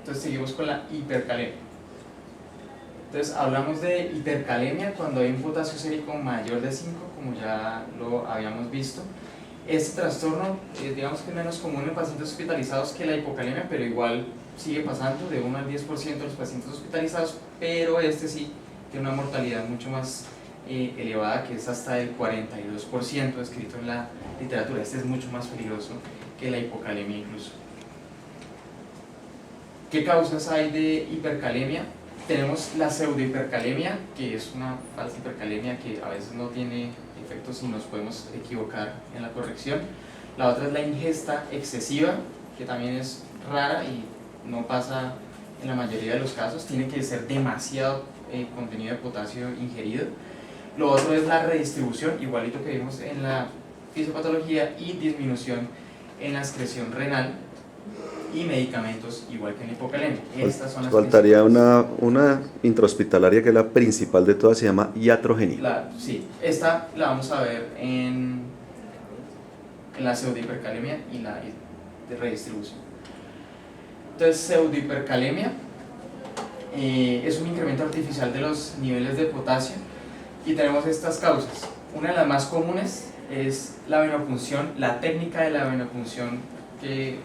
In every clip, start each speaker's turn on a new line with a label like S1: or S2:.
S1: Entonces seguimos con la hipercalemia. Entonces hablamos de hipercalemia cuando hay un potasio sérico mayor de 5, como ya lo habíamos visto. Este trastorno, digamos que es menos común en pacientes hospitalizados que la hipocalemia, pero igual sigue pasando de 1 al 10% de los pacientes hospitalizados, pero este sí tiene una mortalidad mucho más elevada, que es hasta el 42% escrito en la literatura. Este es mucho más peligroso que la hipocalemia incluso. ¿Qué causas hay de hipercalemia? Tenemos la pseudohipercalemia, que es una falsa hipercalemia que a veces no tiene efectos y nos podemos equivocar en la corrección. La otra es la ingesta excesiva, que también es rara y no pasa en la mayoría de los casos. Tiene que ser demasiado contenido de potasio ingerido. Lo otro es la redistribución, igualito que vimos en la fisiopatología, y disminución en la excreción renal, y medicamentos igual que en la hipocalemia. Estas son las
S2: Faltaría una intrahospitalaria que es la principal de todas, se llama iatrogenia.
S1: Sí, esta la vamos a ver en la pseudohipercalemia y la de redistribución. Entonces, pseudohipercalemia es un incremento artificial de los niveles de potasio, y tenemos estas causas. Una de las más comunes es la venopunción, la técnica de la venopunción que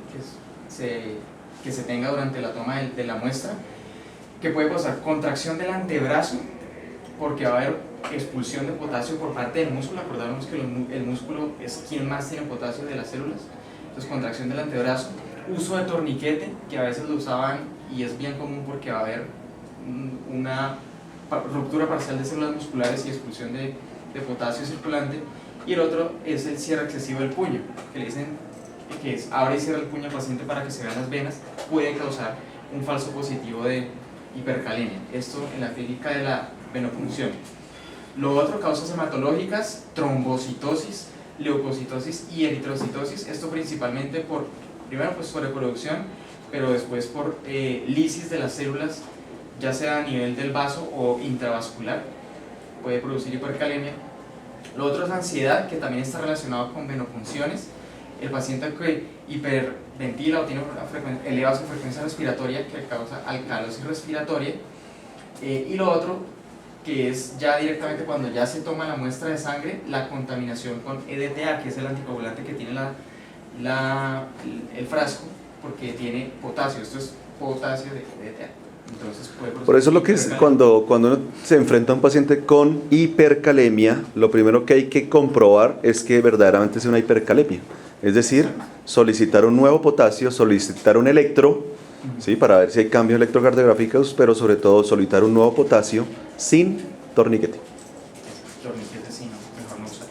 S1: se tenga durante la toma de la muestra, que puede causar contracción del antebrazo, porque va a haber expulsión de potasio por parte del músculo. Acordarnos que el músculo es quien más tiene potasio de las células. Entonces, contracción del antebrazo. Uso de torniquete, que a veces lo usaban y es bien común porque va a haber una ruptura parcial de células musculares y expulsión de potasio circulante. Y el otro es el cierre excesivo del puño, que le dicen que es abre y cierra el puño al paciente para que se vean las venas. Puede causar un falso positivo de hipercalemia. Esto en la clínica de la venopunción. Lo otro, causas hematológicas: trombocitosis, leucocitosis y eritrocitosis. Esto principalmente primero pues por reproducción, pero después por lisis de las células, ya sea a nivel del vaso o intravascular, puede producir hipercalemia. Lo otro es ansiedad, que también está relacionado con venopunciones. El paciente que hiperventila o tiene eleva su frecuencia respiratoria, que causa alcalosis respiratoria. Y lo otro, que es ya directamente cuando ya se toma la muestra de sangre, la contaminación con EDTA, que es el anticoagulante que tiene el frasco, porque tiene potasio. Esto es potasio de EDTA. Entonces
S2: por eso lo que es cuando uno se enfrenta a un paciente con hipercalemia, lo primero que hay que comprobar es que verdaderamente es una hipercalemia. Es decir, solicitar un nuevo potasio, solicitar un electro, ¿sí? Para ver si hay cambios electrocardiográficos, pero sobre todo solicitar un nuevo potasio sin torniquete.
S1: Torniquete sí, no, mejor no usar.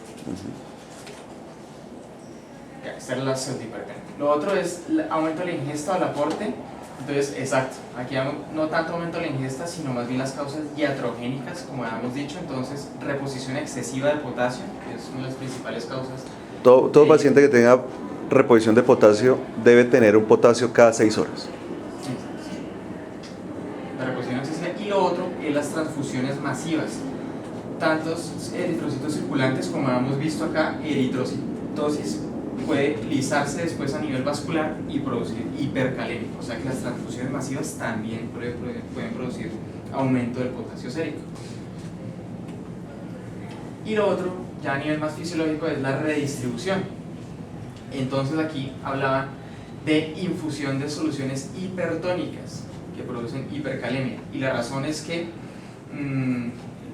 S1: Esta es la pseudohipercalemia. Lo otro es el aumento de la ingesta o el aporte. Entonces, exacto, aquí no tanto aumento de la ingesta, sino más bien las causas iatrogénicas, como habíamos dicho. Entonces, reposición excesiva de potasio, que es una de las principales causas.
S2: Todo paciente que tenga reposición de potasio debe tener un potasio cada 6 horas.
S1: La reposición excesiva. Y lo otro es las transfusiones masivas. Tantos eritrocitos circulantes, como hemos visto acá, eritrocitosis, puede lisarse después a nivel vascular y producir hipercalemia. O sea que las transfusiones masivas también pueden producir aumento del potasio sérico. Y lo otro, ya a nivel más fisiológico, es la redistribución. Entonces aquí hablaban de infusión de soluciones hipertónicas que producen hipercalemia, y la razón es que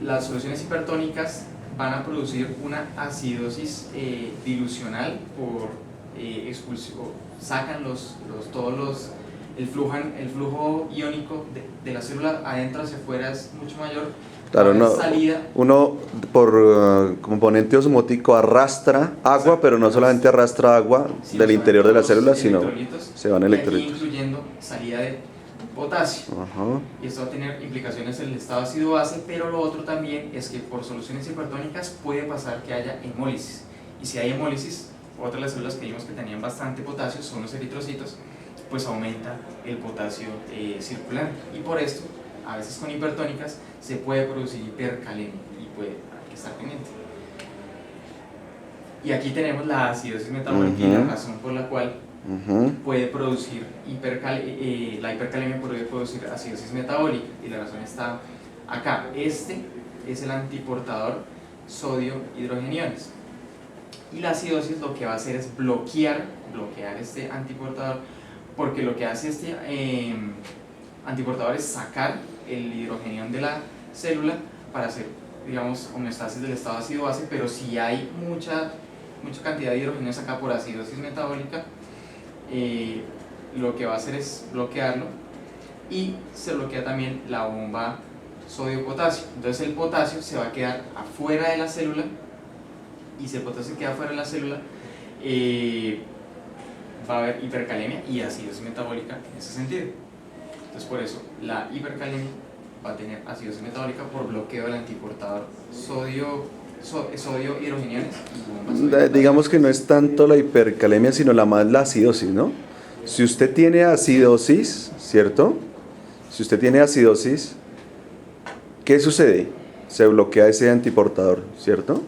S1: las soluciones hipertónicas van a producir una acidosis dilucional por expulsión, sacan el flujo iónico de la célula adentro hacia afuera es mucho mayor.
S2: Claro, uno por componente osmótico arrastra agua, pero no solamente arrastra agua del interior de la célula, sino se van electrolitos.
S1: Incluyendo salida de potasio. Y esto va a tener implicaciones en el estado ácido-base, pero lo otro también es que por soluciones hipertónicas puede pasar que haya hemólisis. Y si hay hemólisis, otras de las células que vimos que tenían bastante potasio son los eritrocitos, pues aumenta el potasio circulante. Y por esto, a veces con hipertónicas, se puede producir hipercalemia y hay que estar pendiente. Y aquí tenemos la acidosis metabólica y la razón por la cual
S2: Ujú.
S1: puede producir la hipercalemia puede producir acidosis metabólica, y la razón está acá. Este es el antiportador sodio hidrogeniones, y la acidosis lo que va a hacer es bloquear este antiportador, porque lo que hace este antiportador es sacar el hidrogenión de la célula para hacer, digamos, homeostasis del estado ácido-base, pero si hay mucha cantidad de hidrogenio acá por acidosis metabólica, lo que va a hacer es bloquearlo, y se bloquea también la bomba sodio-potasio. Entonces el potasio se va a quedar afuera de la célula, y si el potasio queda afuera de la célula, va a haber hipercalemia y acidosis metabólica en ese sentido. Entonces por eso la hipercalemia va a tener acidosis metabólica por bloqueo del antiportador sodio hidrogeniones y bomba sodio-potasio.
S2: Digamos que no es tanto la hipercalemia, sino la acidosis, ¿no? Si usted tiene acidosis, ¿cierto? Si usted tiene acidosis, ¿qué sucede? Se bloquea ese antiportador, ¿cierto?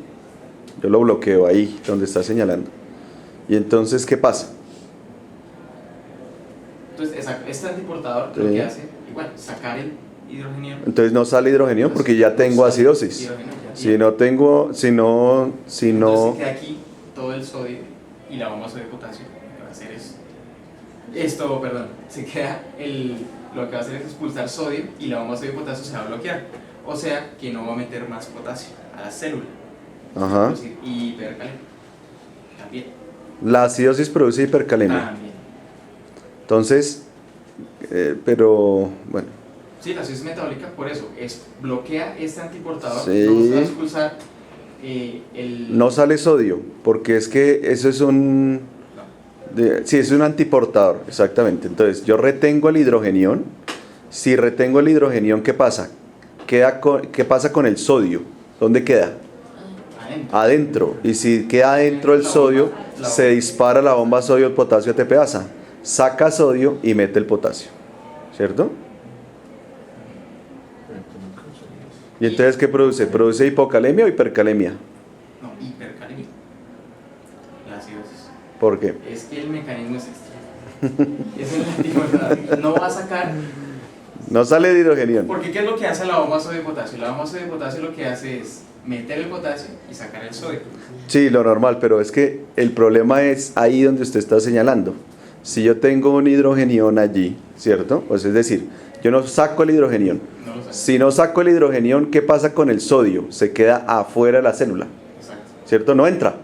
S2: Yo lo bloqueo ahí, donde está señalando. Y entonces, ¿qué pasa?
S1: Entonces, este antiportador lo que hace, igual, sacar el hidrogenio.
S2: Entonces no sale hidrogenio porque ya tengo acidosis. Si no tengo, si no...
S1: Entonces se queda aquí todo el sodio y la bomba sodio-potasio. Lo que va a hacer es lo que va a hacer es expulsar sodio, y la bomba sodio-potasio se va a bloquear. O sea que no va a meter más potasio a la célula.
S2: Ajá.
S1: Es decir, hipercalemia. También.
S2: La acidosis produce hipercalemia.
S1: También.
S2: Entonces, pero bueno.
S1: Sí, la acidosis metabólica, por eso, bloquea este antiportador,
S2: Sí.
S1: no se va a expulsar
S2: No sale sodio, porque es que eso es un... sí, es un antiportador, exactamente. Entonces, yo retengo el hidrogenión. Si retengo el hidrogenión, ¿qué pasa? ¿Qué pasa con el sodio? ¿Dónde queda? Adentro. Y si queda adentro el sodio, se dispara la bomba sodio-potasio ATPasa. Saca sodio y mete el potasio, ¿cierto? ¿Y entonces qué produce? ¿Produce hipocalemia o hipercalemia?
S1: No, hipercalemia. La acidosis.
S2: ¿Por qué?
S1: Es que el mecanismo es este. Es el antiportador. No va a sacar.
S2: No sale de hidrogenión.
S1: Porque ¿qué es lo que hace la bomba sodio-potasio? La bomba sodio-potasio lo que hace es meter el potasio y sacar el sodio.
S2: Sí, lo normal, pero es que el problema es ahí donde usted está señalando. Si yo tengo un hidrogenión allí, ¿cierto? Pues es decir, yo no saco el hidrogenión.
S1: No lo saco.
S2: Si no saco el hidrogenión, ¿qué pasa con el sodio? Se queda afuera de la célula,
S1: Exacto.
S2: ¿cierto? No entra.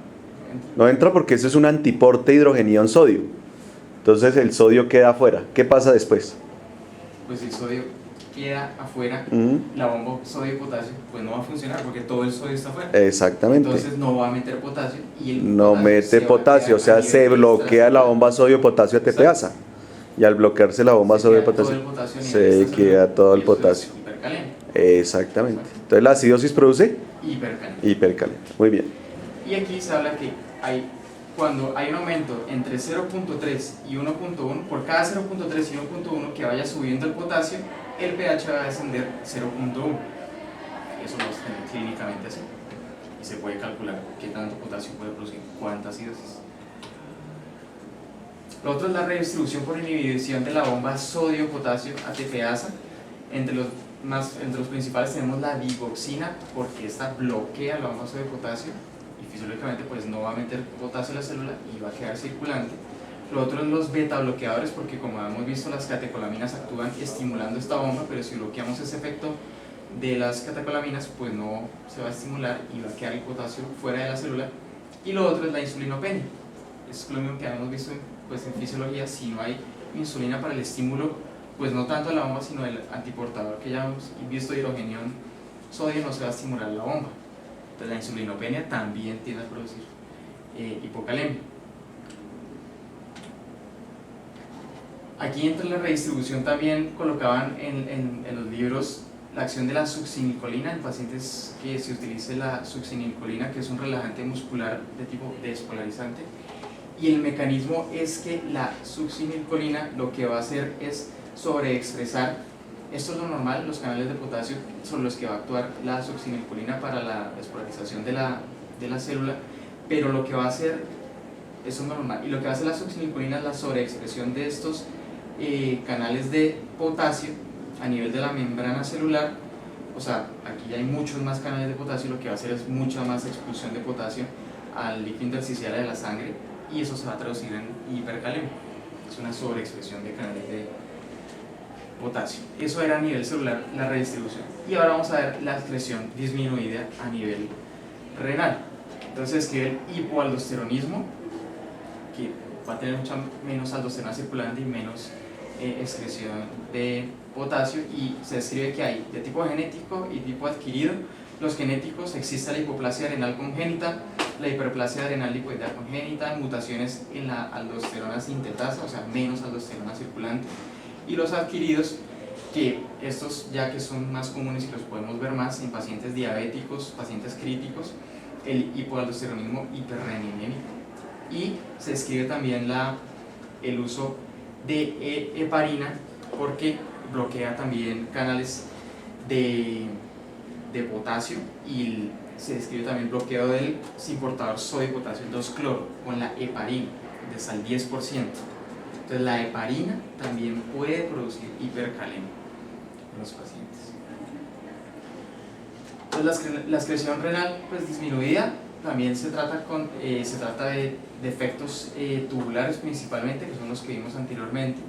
S2: No entra porque eso es un antiporte hidrogenión-sodio. Entonces el sodio queda afuera. ¿Qué pasa después?
S1: Pues el sodio queda afuera, la bomba sodio-potasio pues no va a funcionar porque todo el sodio está afuera.
S2: Exactamente.
S1: Entonces no va a meter potasio y el
S2: No
S1: potasio
S2: mete
S1: se va a
S2: potasio, o
S1: quedar
S2: sea,
S1: a
S2: se
S1: nivel
S2: bloquea la bomba sodio-potasio
S1: Exacto.
S2: ATPasa. Y al bloquearse la bomba
S1: Se queda todo
S2: sodio-potasio,
S1: el potasio a nivel
S2: se
S1: extracélular,
S2: queda todo el
S1: y eso es
S2: potasio.
S1: hipercalemia.
S2: Exactamente. Entonces la acidosis produce
S1: Hipercalemia.
S2: hipercalemia. Muy bien.
S1: Y aquí se habla que cuando hay un aumento entre 0.3 y 1.1, por cada 0.3 y 1.1 que vaya subiendo el potasio, el pH va a descender 0.1. Eso lo vamos a tener clínicamente así. Y se puede calcular qué tanto potasio puede producir, cuánta acidosis. Lo otro es la redistribución por inhibición de la bomba sodio-potasio ATPasa. Entre los principales tenemos la digoxina, porque esta bloquea la bomba sodio-potasio y fisiológicamente pues no va a meter potasio en la célula y va a quedar circulante. Lo otro es los beta bloqueadores, porque como hemos visto las catecolaminas actúan estimulando esta bomba, pero si bloqueamos ese efecto de las catecolaminas pues no se va a estimular y va a quedar el potasio fuera de la célula. Y lo otro es la insulinopenia. Es lo mismo que hemos visto pues en fisiología. Si no hay insulina para el estímulo, pues no tanto de la bomba sino del antiportador que ya hemos visto, hidrogenión sodio, no se va a estimular la bomba. Entonces la insulinopenia también tiende a producir hipocalemia. Aquí entra la redistribución, también colocaban en los libros la acción de la succinilcolina en pacientes que se utilice la succinilcolina, que es un relajante muscular de tipo despolarizante. Y el mecanismo es que la succinilcolina lo que va a hacer es sobreexpresar, esto es lo normal, los canales de potasio son los que va a actuar la succinilcolina para la despolarización de la célula, pero lo que va a hacer eso es normal. Y lo que hace la succinilcolina es la sobreexpresión de estos canales de potasio a nivel de la membrana celular. O sea, aquí ya hay muchos más canales de potasio, lo que va a hacer es mucha más expulsión de potasio al líquido intersticial de la sangre, y eso se va a traducir en hipercalemia. Es una sobreexpresión de canales de potasio. Eso era a nivel celular, la redistribución. Y ahora vamos a ver la excreción disminuida a nivel renal. Entonces se escribe el hipoaldosteronismo, que va a tener mucha menos aldosterona circulante y menos excreción de potasio, y se escribe que hay de tipo genético y tipo adquirido. Los genéticos: existe la hipoplasia adrenal congénita, la hiperplasia adrenal lipoidea congénita, mutaciones en la aldosterona sintetasa, o sea, menos aldosterona circulante. Y los adquiridos, que estos ya que son más comunes y los podemos ver más en pacientes diabéticos, pacientes críticos, el hipoaldosteronismo hiperreninémico. Y se escribe también el uso de heparina, porque bloquea también canales de potasio, y se describe también bloqueo del portador sodio-potasio 2-cloro con la heparina, de hasta el 10%. Entonces la heparina también puede producir hipercalemia en los pacientes. Entonces la excreción renal pues disminuida también se trata de defectos tubulares principalmente, que son los que vimos anteriormente,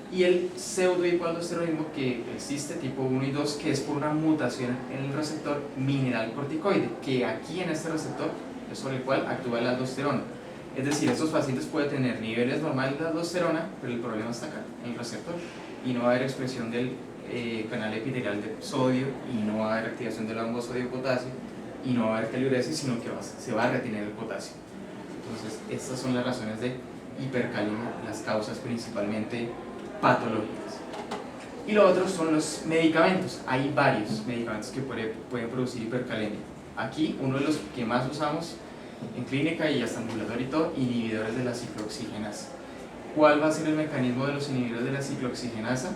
S1: y el pseudohipoaldosteronismo, que existe tipo 1 y 2, que es por una mutación en el receptor mineralcorticoide, que aquí en este receptor es sobre el cual actúa la aldosterona. Es decir, estos pacientes pueden tener niveles normales de aldosterona, pero el problema está acá, en el receptor, y no va a haber expresión del canal epitelial de sodio, y no va a haber activación del HOMBO sodio-potasio, y no va a haber caliuresis, sino que se va a retener el potasio. Entonces, estas son las razones de hipercalemia, las causas principalmente patológicas. Y lo otro son los medicamentos. Hay varios medicamentos que pueden producir hipercalemia. Aquí, uno de los que más usamos en clínica y hasta ambulatorio y todo, inhibidores de la ciclooxigenasa. ¿Cuál va a ser el mecanismo de los inhibidores de la ciclooxigenasa?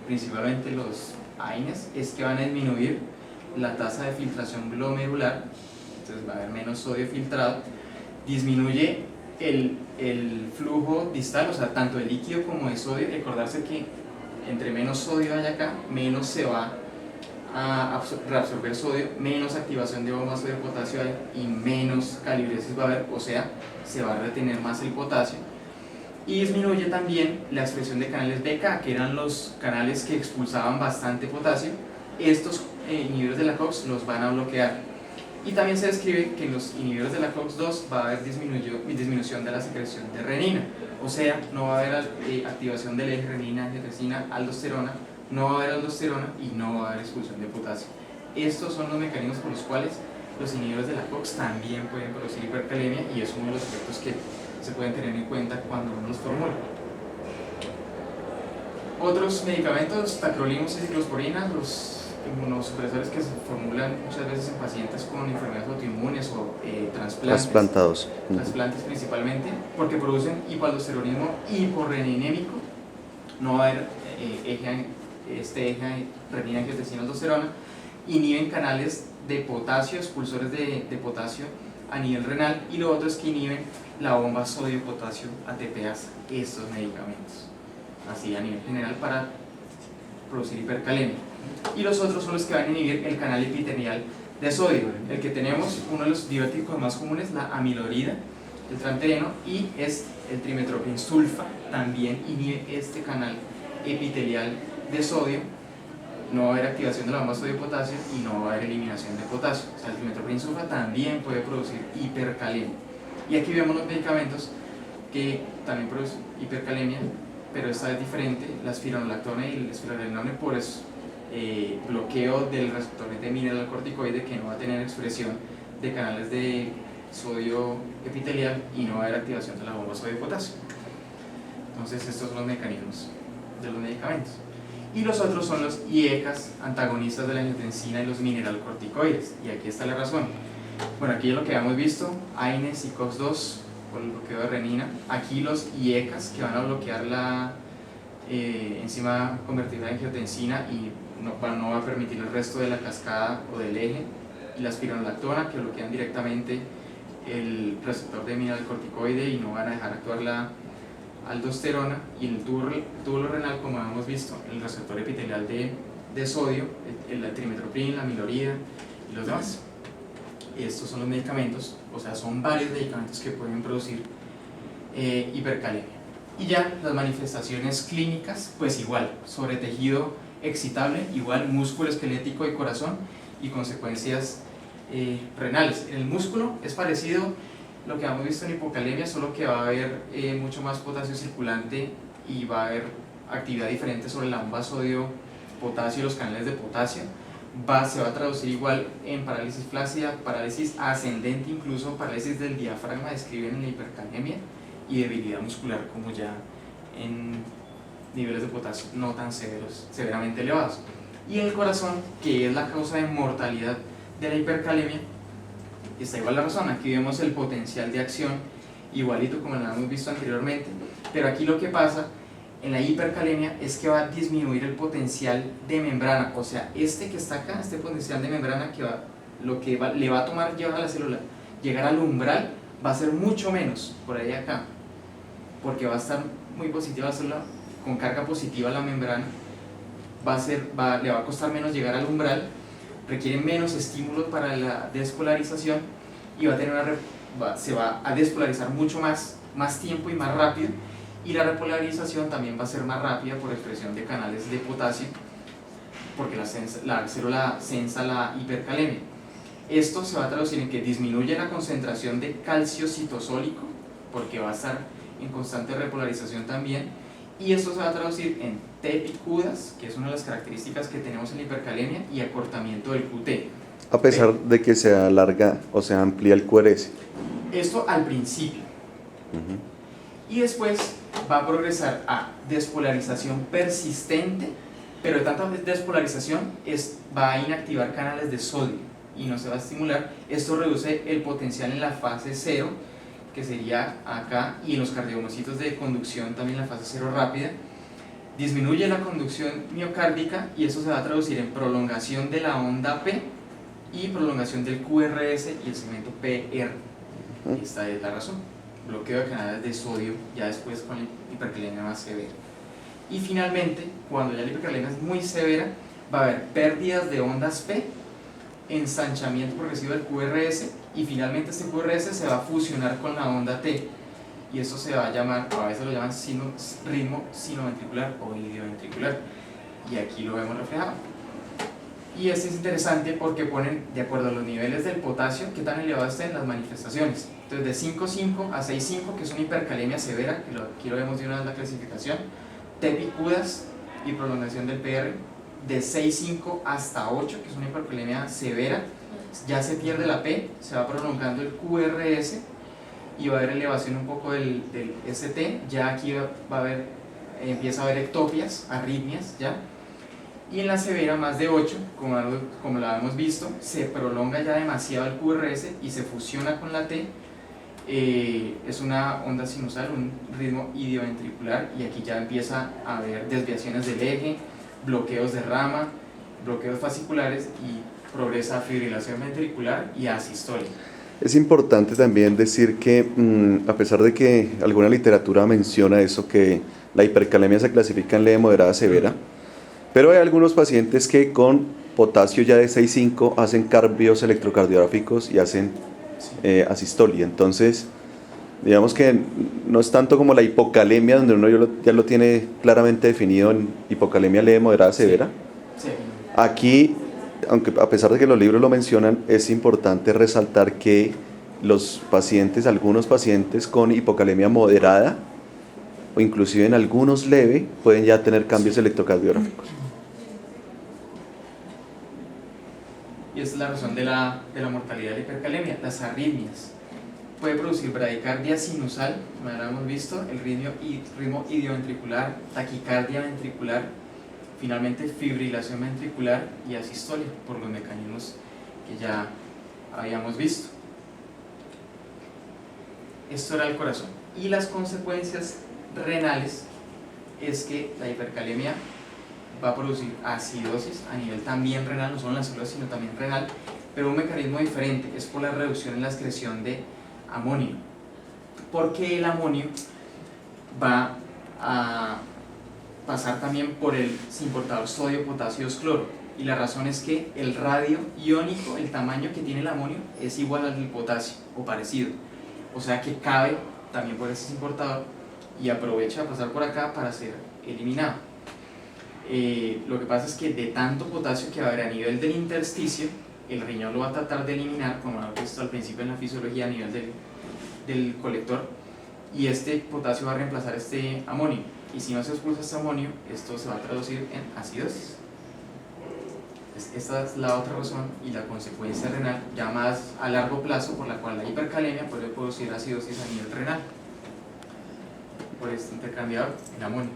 S1: Principalmente los AINES, es que van a disminuir la tasa de filtración glomerular, entonces va a haber menos sodio filtrado, disminuye el flujo distal, o sea, tanto de líquido como de sodio. Recordarse que entre menos sodio haya acá, menos se va a reabsorber sodio, menos activación de bombas de potasio hay, y menos caliuresis va a haber, o sea, se va a retener más el potasio. Y disminuye también la expresión de canales BK, que eran los canales que expulsaban bastante potasio. Estos inhibidores de la COX los van a bloquear. Y también se describe que en los inhibidores de la COX-2 va a haber disminución de la secreción de renina, o sea, no va a haber activación del eje renina, angiotensina, aldosterona, no va a haber aldosterona y no va a haber expulsión de potasio. Estos son los mecanismos por los cuales los inhibidores de la COX también pueden producir hipercalemia, y es uno de los efectos que se pueden tener en cuenta cuando uno los formula. Otros medicamentos: tacrolimus y ciclosporina, los inmunosupresores que se formulan muchas veces en pacientes con enfermedades autoinmunes o trasplantes principalmente, porque producen hipoaldosteronismo hiporreninémico. No va a haber eje renina-angiotensina-aldosterona. Inhiben canales de potasio, expulsores de potasio a nivel renal, y lo otro es que inhiben la bomba sodio-potasio ATPasa, estos medicamentos, así a nivel general, para producir hipercalemia. Y los otros son los que van a inhibir el canal epitelial de sodio. El que tenemos, uno de los diuréticos más comunes, la amilorida, el trantereno, y es el trimetoprim-sulfa, también inhibe este canal epitelial de sodio. No va a haber activación de la bomba sodio-potasio y no va a haber eliminación de potasio. O sea, el trimetoprim-sulfa también puede producir hipercalemia. Y aquí vemos los medicamentos que también producen hipercalemia, pero esta vez diferente: la espironolactona y el espironolactona, por eso bloqueo del receptor de mineralcorticoide, que no va a tener expresión de canales de sodio epitelial y no va a haber activación de la bomba sodio-potasio. Entonces, estos son los mecanismos de los medicamentos. Y los otros son los IECAs, antagonistas de la angiotensina y los mineralcorticoides. Y aquí está la razón. Bueno, aquí es lo que habíamos visto: AINES y COX-2 por el bloqueo de renina. Aquí los IECAs, que van a bloquear la enzima convertida de angiotensina y no va a permitir el resto de la cascada o del eje. Y la espironolactona, que bloquean directamente el receptor de mineralocorticoide y no van a dejar actuar la aldosterona, y en el túbulo renal, como hemos visto, el receptor epitelial de sodio, la trimmetoprim, la milorida y los demás. Estos son los medicamentos, o sea, son varios medicamentos que pueden producir hipercalemia. Y ya las manifestaciones clínicas, pues igual, sobretejido excitable, igual músculo esquelético y corazón, y consecuencias renales. En el músculo es parecido lo que hemos visto en hipocalemia, solo que va a haber mucho más potasio circulante y va a haber actividad diferente sobre la bomba sodio-potasio y los canales de potasio. Se va a traducir igual en parálisis flácida, parálisis ascendente, incluso parálisis del diafragma, describen en la hipercalemia, y debilidad muscular, como ya en niveles de potasio no tan severamente elevados. Y en el corazón, que es la causa de mortalidad de la hipercalemia, está igual la razón. Aquí vemos el potencial de acción igualito como lo hemos visto anteriormente, pero aquí lo que pasa en la hipercalemia es que va a disminuir el potencial de membrana, o sea, este que está acá, este potencial de membrana, que le va a tomar llevar a la célula llegar al umbral, va a ser mucho menos, por ahí acá, porque va a estar muy positiva la célula, con carga positiva la membrana, le va a costar menos llegar al umbral, requiere menos estímulos para la despolarización, y se va a despolarizar mucho más tiempo y más rápido, y la repolarización también va a ser más rápida por expresión de canales de potasio, porque la célula sensa la hipercalemia. Esto se va a traducir en que disminuye la concentración de calcio citosólico, porque va a estar en constante repolarización también, y esto se va a traducir en T picudas, que es una de las características que tenemos en la hipercalemia, y acortamiento del QT.
S2: A pesar de que se alarga o se amplía el QRS.
S1: Esto al principio. Y después va a progresar a despolarización persistente, pero de tanta despolarización va a inactivar canales de sodio y no se va a estimular. Esto reduce el potencial en la fase 0, que sería acá, y en los cardiomiocitos de conducción también la fase 0 rápida. Disminuye la conducción miocárdica, y eso se va a traducir en prolongación de la onda P y prolongación del QRS y el segmento PR. Esta es la razón. Bloqueo de canales de sodio, ya después con la hipercalemia más severa. Y finalmente, cuando ya la hipercalemia es muy severa, va a haber pérdidas de ondas P, ensanchamiento progresivo del QRS, y finalmente este QRS se va a fusionar con la onda T, y eso se va a llamar, a veces lo llaman ritmo sinoventricular o idioventricular, y aquí lo vemos reflejado. Y esto es interesante porque ponen de acuerdo a los niveles del potasio qué tan elevado estén las manifestaciones. Entonces, de 5.5 a 6.5, que es una hipercalemia severa, que aquí lo vemos de una vez la clasificación, T picudas y prolongación del PR. De 6.5 hasta 8, que es una hipercalemia severa, ya se pierde la P, se va prolongando el QRS y va a haber elevación un poco del ST. Ya aquí empieza a haber ectopias, arritmias, ¿ya? Y en la severa, más de 8, como la hemos visto, se prolonga ya demasiado el QRS y se fusiona con la T. Es una onda sinusal, un ritmo idioventricular, y aquí ya empieza a haber desviaciones del eje, bloqueos de rama, bloqueos fasciculares, y progresa a fibrilación ventricular y a asistolia.
S2: Es importante también decir que a pesar de que alguna literatura menciona eso, que la hipercalemia se clasifica en leve, moderada, severa, pero hay algunos pacientes que con potasio ya de 6.5 hacen cambios electrocardiográficos y hacen asistolia. Entonces, digamos que no es tanto como la hipocalemia, donde uno ya lo tiene claramente definido en hipocalemia leve, moderada, severa.
S1: Sí.
S2: Aquí, aunque a pesar de que los libros lo mencionan, es importante resaltar que algunos pacientes con hipocalemia moderada, o inclusive en algunos leve, pueden ya tener cambios electrocardiográficos.
S1: Y esa es la razón de la mortalidad de la hipercalemia, las arritmias. Puede producir bradicardia sinusal, como ya lo hemos visto, el ritmo idioventricular, taquicardia ventricular, finalmente fibrilación ventricular y asistolia, por los mecanismos que ya habíamos visto. Esto era el corazón. Y las consecuencias renales es que la hipercalemia va a producir acidosis a nivel también renal, no solo en las células sino también renal, pero un mecanismo diferente, es por la reducción en la excreción de amonio, porque el amonio va a pasar también por el importador sodio, potasio, cloro, y la razón es que el radio iónico, el tamaño que tiene el amonio, es igual al del potasio o parecido, o sea que cabe también por ese importador y aprovecha a pasar por acá para ser eliminado. Lo que pasa es que de tanto potasio que va a haber a nivel del intersticio, el riñón lo va a tratar de eliminar, como lo hemos visto al principio en la fisiología, a nivel del colector, y este potasio va a reemplazar este amonio, y si no se expulsa este amonio, esto se va a traducir en acidosis. Esta es la otra razón y la consecuencia renal ya más a largo plazo, por la cual la hipercalemia puede producir acidosis a nivel renal por este intercambiador, el amonio.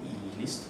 S1: Y listo.